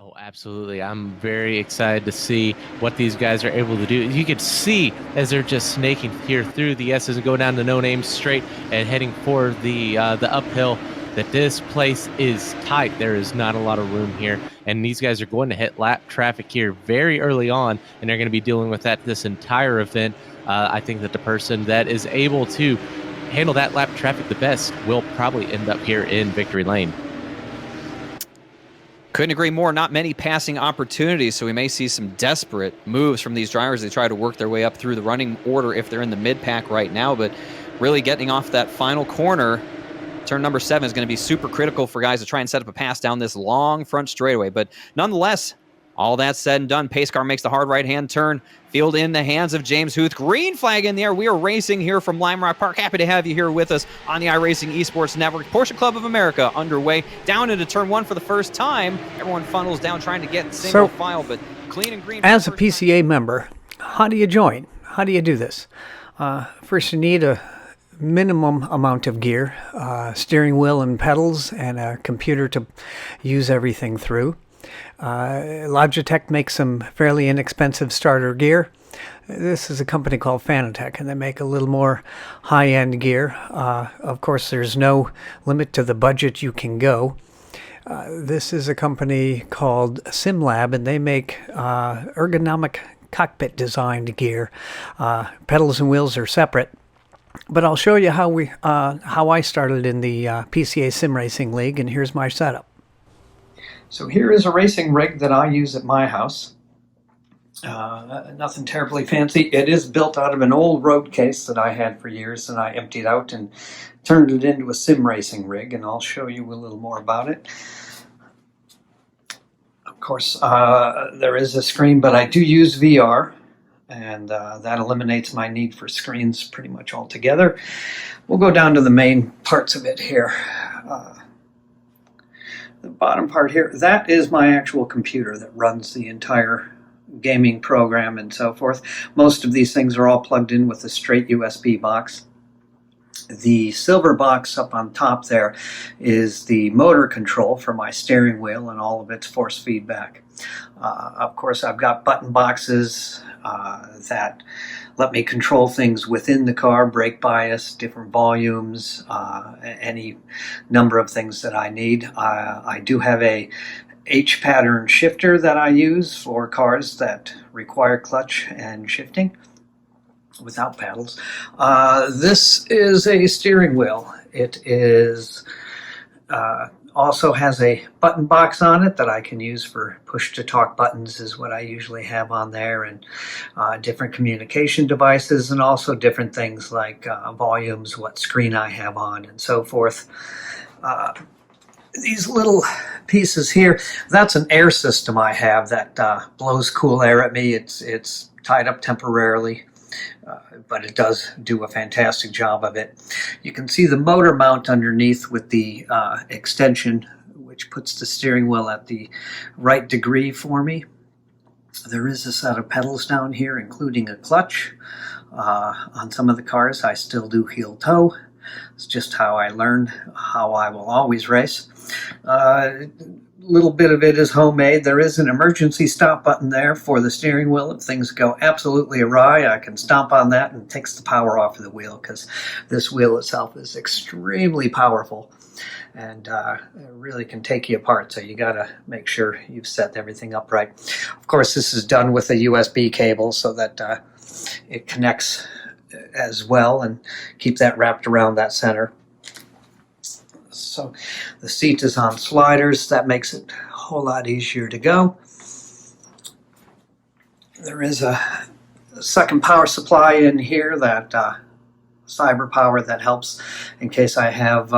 Oh, absolutely. I'm very excited to see what these guys are able to do. You could see as they're just snaking here through the S's and go down the no name straight and heading for the uphill that this place is tight. There is not a lot of room here. And these guys are going to hit lap traffic here very early on, and they're going to be dealing with that this entire event. I think that the person that is able to handle that lap traffic the best will probably end up here in victory lane. Couldn't agree more. Not many passing opportunities, so we may see some desperate moves from these drivers. They try to work their way up through the running order if they're in the mid-pack right now, but really getting off that final corner, turn number 7 is going to be super critical for guys to try and set up a pass down this long front straightaway. But nonetheless, all that said and done, pace car makes the hard right-hand turn. Field in the hands of James Huth. Green flag in the air. We are racing here from Lime Rock Park. Happy to have you here with us on the iRacing Esports Network. Porsche Club of America underway. Down into turn 1 for the first time. Everyone funnels down trying to get single file, but clean and green. As a PCA member, how do you join? How do you do this? First, you need a minimum amount of gear, steering wheel and pedals, and a computer to use everything through. Logitech makes some fairly inexpensive starter gear. This is a company called Fanatec, and they make a little more high-end gear. Of course, there's no limit to the budget you can go. This is a company called SimLab, and they make ergonomic cockpit-designed gear. Pedals and wheels are separate. But I'll show you how I started in the PCA Simracing League, and here's my setup. So here is a racing rig that I use at my house. Nothing terribly fancy. It is built out of an old road case that I had for years, and I emptied out and turned it into a sim racing rig, and I'll show you a little more about it. Of course, there is a screen, but I do use VR, and that eliminates my need for screens pretty much altogether. We'll go down to the main parts of it here. The bottom part here, that is my actual computer that runs the entire gaming program and so forth. Most of these things are all plugged in with a straight USB box. The silver box up on top there is the motor control for my steering wheel and all of its force feedback. Of course, I've got button boxes that let me control things within the car, brake bias, different volumes, any number of things that I need. I do have a H-pattern shifter that I use for cars that require clutch and shifting without paddles. This is a steering wheel. It is also has a button box on it that I can use for push-to-talk buttons is what I usually have on there, and different communication devices, and also different things like volumes, what screen I have on, and so forth. These little pieces here, that's an air system I have that blows cool air at me. It's tied up temporarily, but it does do a fantastic job of it. You can see the motor mount underneath with the extension, which puts the steering wheel at the right degree for me. There is a set of pedals down here, including a clutch. On some of the cars, I still do heel toe. It's just how I learned, how I will always race. Little bit of it is homemade. There is an emergency stop button there for the steering wheel. If things go absolutely awry, I can stomp on that and it takes the power off of the wheel, because this wheel itself is extremely powerful and it really can take you apart. So you got to make sure you've set everything up right. Of course, this is done with a USB cable so that it connects as well, and keep that wrapped around that center. So the seat is on sliders. That makes it a whole lot easier to go. There is a second power supply in here, that cyber power that helps in case I have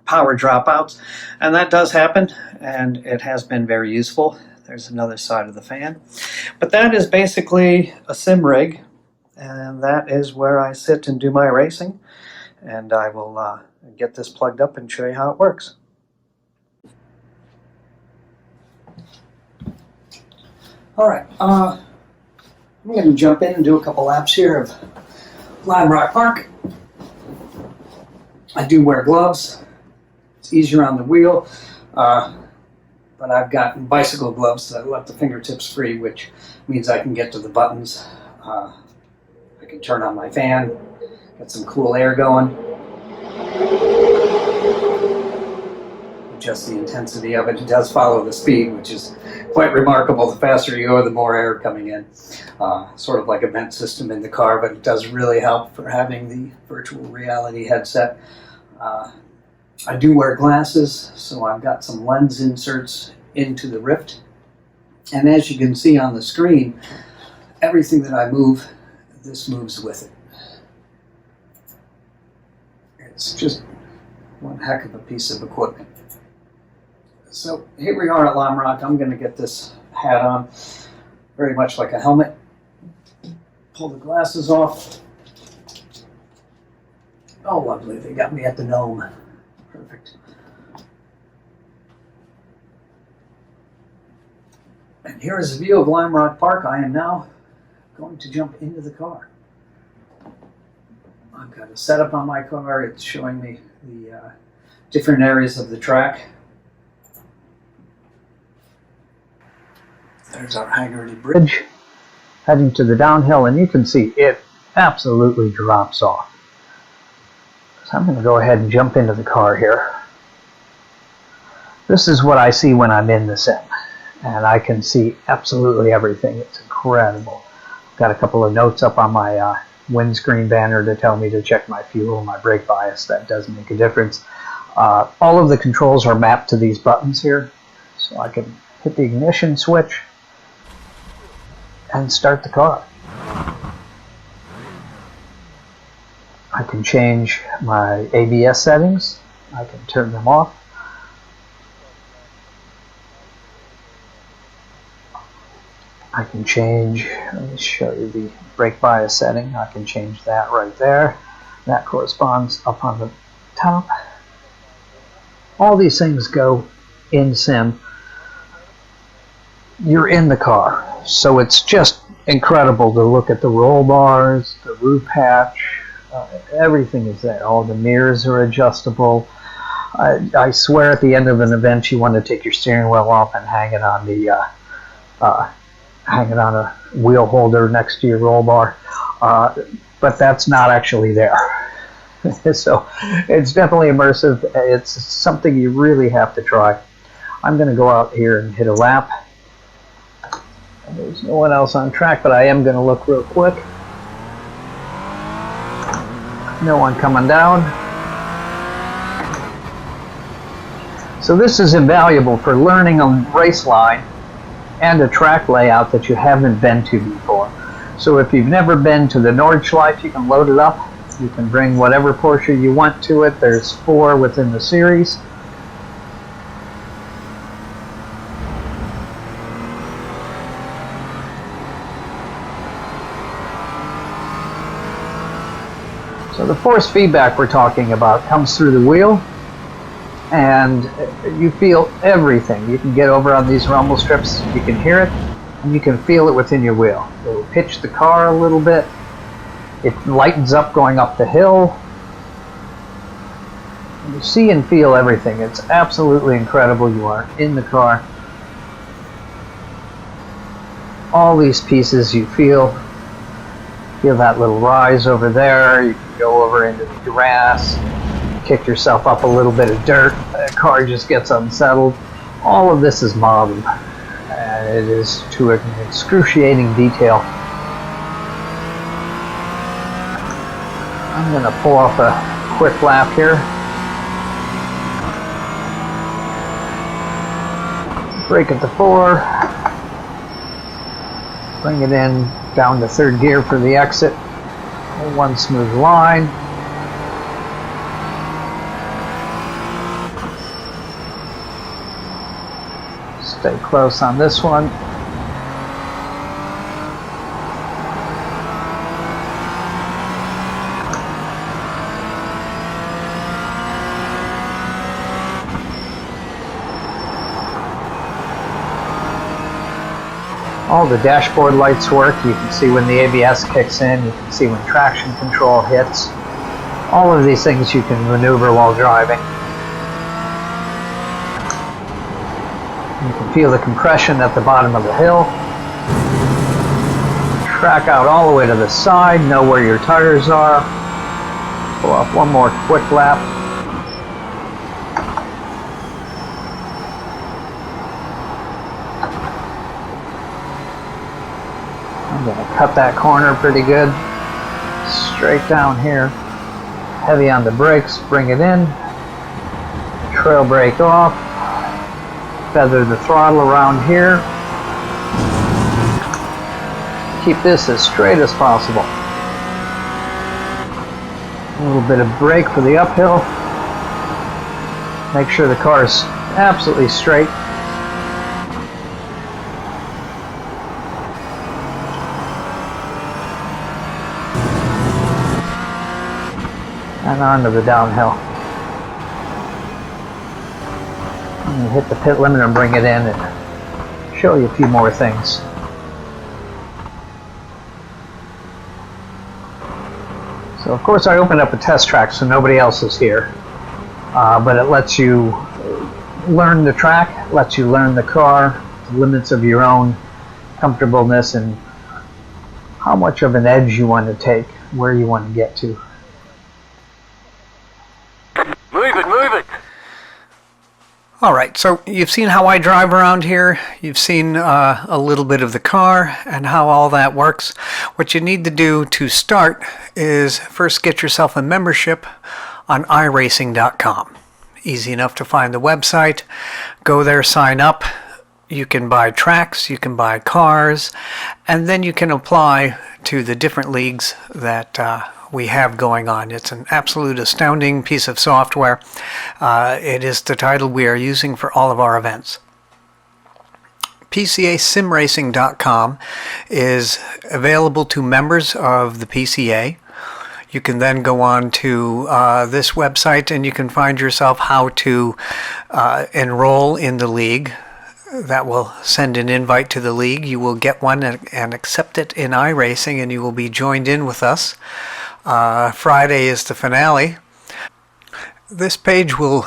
power dropouts. And that does happen, and it has been very useful. There's another side of the fan. But that is basically a sim rig, and that is where I sit and do my racing. And I will get this plugged up and show you how it works. All right, I'm going to jump in and do a couple laps here of Lime Rock Park. I do wear gloves. It's easier on the wheel. but I've got bicycle gloves that let the fingertips free, which means I can get to the buttons. I can turn on my fan, get some cool air going, adjust the intensity of it. It does follow the speed, which is quite remarkable. The faster you go, the more air coming in. Sort of like a vent system in the car, but it does really help for having the virtual reality headset. I do wear glasses, so I've got some lens inserts into the Rift. And as you can see on the screen, everything that I move, this moves with it. It's just one heck of a piece of equipment. So here we are at Lime Rock. I'm going to get this hat on, very much like a helmet. Pull the glasses off. Oh, lovely. They got me at the Gnome. Perfect. And here is a view of Lime Rock Park. I am now going to jump into the car. I've got a setup on my car. It's showing me the different areas of the track. There's our Haggerty Bridge heading to the downhill, and you can see it absolutely drops off. So I'm going to go ahead and jump into the car here. This is what I see when I'm in the sim, and I can see absolutely everything. It's incredible. Got a couple of notes up on my windscreen banner to tell me to check my fuel, my brake bias. That does make a difference. All of the controls are mapped to these buttons here, so I can hit the ignition switch and start the car. I can change my ABS settings. I can turn them off. I can change, let me show you the brake bias setting. I can change that right there. That corresponds up on the top. All these things go in sim. You're in the car, so it's just incredible to look at the roll bars, the roof hatch, everything is there. All the mirrors are adjustable. I swear at the end of an event you want to take your steering wheel off and hang it on the hang it on a wheel holder next to your roll bar, but that's not actually there. So it's definitely immersive. It's something you really have to try. I'm going to go out here and hit a lap. There's no one else on track, but I am going to look real quick. No one coming down. So this is invaluable for learning a race line and a track layout that you haven't been to before. So if you've never been to the Nordschleife, you can load it up. You can bring whatever Porsche you want to it. There's 4 within the series. So the force feedback we're talking about comes through the wheel, and you feel everything. You can get over on these rumble strips, you can hear it, and you can feel it within your wheel. It will pitch the car a little bit. It lightens up going up the hill. You see and feel everything. It's absolutely incredible. You are in the car. All these pieces you feel that little rise over there. You can go over into the grass, kick yourself up a little bit of dirt. The car just gets unsettled. All of this is modeled, and it is to an excruciating detail. I'm going to pull off a quick lap here. Brake at the 4. Bring it in down to 3rd gear for the exit. One smooth line. Stay close on this one. All the dashboard lights work. You can see when the ABS kicks in. You can see when traction control hits. All of these things you can maneuver while driving. You can feel the compression at the bottom of the hill. Track out all the way to the side, know where your tires are. Pull off one more quick lap. I'm going to cut that corner pretty good. Straight down here. Heavy on the brakes, bring it in. Trail brake off. Feather the throttle around here. Keep this as straight as possible. A little bit of brake for the uphill. Make sure the car is absolutely straight. And on to the downhill. I'm going to hit the pit limiter and bring it in and show you a few more things. So of course I opened up a test track so nobody else is here, but it lets you learn the track, lets you learn the car, the limits of your own comfortableness and how much of an edge you want to take, where you want to get to. Move it! Alright, so you've seen how I drive around here, you've seen a little bit of the car and how all that works. What you need to do to start is first get yourself a membership on iRacing.com. Easy enough to find the website, go there, sign up. You can buy tracks, you can buy cars, and then you can apply to the different leagues that we have going on. It's an absolute astounding piece of software. It is the title we are using for all of our events. PCA Simracing.com is available to members of the PCA. You can then go on to this website and you can find yourself how to enroll in the league. That will send an invite to the league. You will get one and accept it in iRacing and you will be joined in with us. Friday is the finale. This page will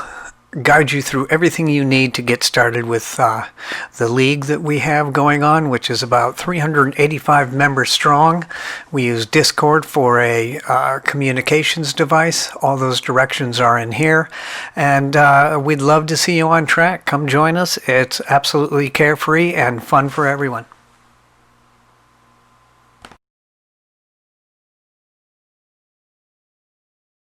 guide you through everything you need to get started with the league that we have going on, which is about 385 members strong. We use Discord for a communications device. All those directions are in here. And we'd love to see you on track. Come join us. It's absolutely carefree and fun for everyone.